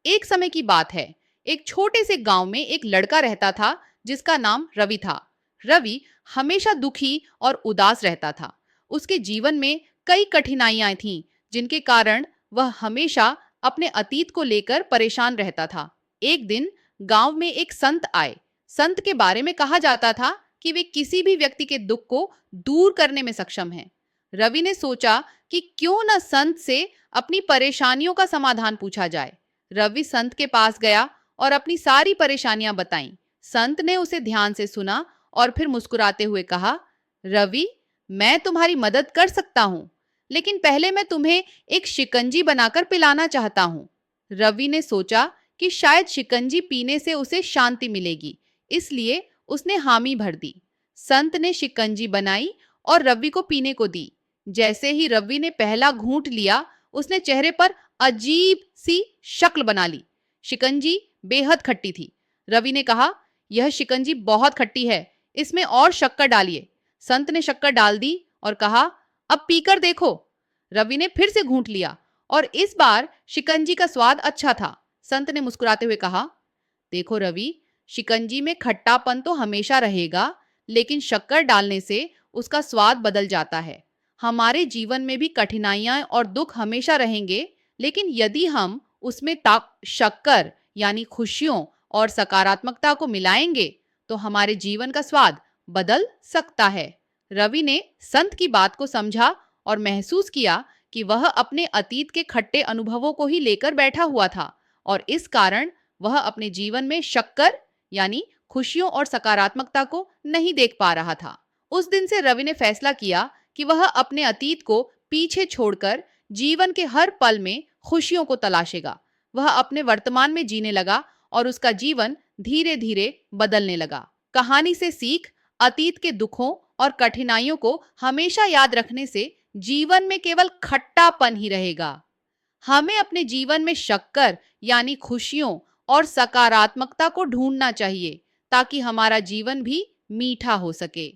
एक समय की बात है। एक छोटे से गांव में एक लड़का रहता था जिसका नाम रवि था। रवि हमेशा दुखी और उदास रहता था। उसके जीवन में कई कठिनाइयां थीं, जिनके कारण वह हमेशा अपने अतीत को लेकर परेशान रहता था। एक दिन गांव में एक संत आए। संत के बारे में कहा जाता था कि वे किसी भी व्यक्ति के दुख को दूर करने में सक्षम हैं। रवि ने सोचा कि क्यों न संत से अपनी परेशानियों का समाधान पूछा जाए। रवि संत के पास गया और अपनी सारी परेशानियां बताईं। संत ने उसे ध्यान से सुना और फिर मुस्कुराते हुए कहा, रवि, मैं तुम्हारी मदद कर सकता हूं, लेकिन पहले मैं तुम्हें एक शिकंजी बनाकर पिलाना चाहता हूं। रवि ने सोचा कि शायद शिकंजी पीने से उसे शांति मिलेगी, इसलिए उसने हामी भर दी। संत ने शिकंजी बनाई और रवि को पीने को दी। जैसे ही रवि ने पहला घूंट लिया, उसने चेहरे पर अजीब सी शक्ल बना ली। शिकंजी बेहद खट्टी थी। रवि ने कहा, यह शिकंजी बहुत खट्टी है, इसमें और शक्कर डालिए। संत ने शक्कर डाल दी और कहा, अब पीकर देखो। रवि ने फिर से घूंट लिया और इस बार शिकंजी का स्वाद अच्छा था। संत ने मुस्कुराते हुए कहा, देखो रवि, शिकंजी में खट्टापन तो हमेशा रहेगा, लेकिन शक्कर डालने से उसका स्वाद बदल जाता है। हमारे जीवन में भी कठिनाइयां और दुख हमेशा रहेंगे, लेकिन यदि हम उसमें शक्कर यानी खुशियों और सकारात्मकता को मिलाएंगे तो हमारे जीवन का स्वाद बदल सकता है। रवि ने संत की बात को समझा और महसूस किया कि वह अपने अतीत के खट्टे अनुभवों को ही लेकर बैठा हुआ था और इस कारण वह अपने जीवन में शक्कर यानी खुशियों और सकारात्मकता को नहीं देख पा रहा था। उस दिन से रवि ने फैसला किया कि वह अपने अतीत को पीछे छोड़कर जीवन के हर पल में खुशियों को तलाशेगा। वह अपने वर्तमान में जीने लगा और उसका जीवन धीरे धीरे बदलने लगा। कहानी से सीख, अतीत के दुखों और कठिनाइयों को हमेशा याद रखने से जीवन में केवल खट्टापन ही रहेगा। हमें अपने जीवन में शक्कर यानी खुशियों और सकारात्मकता को ढूंढना चाहिए ताकि हमारा जीवन भी मीठा हो सके।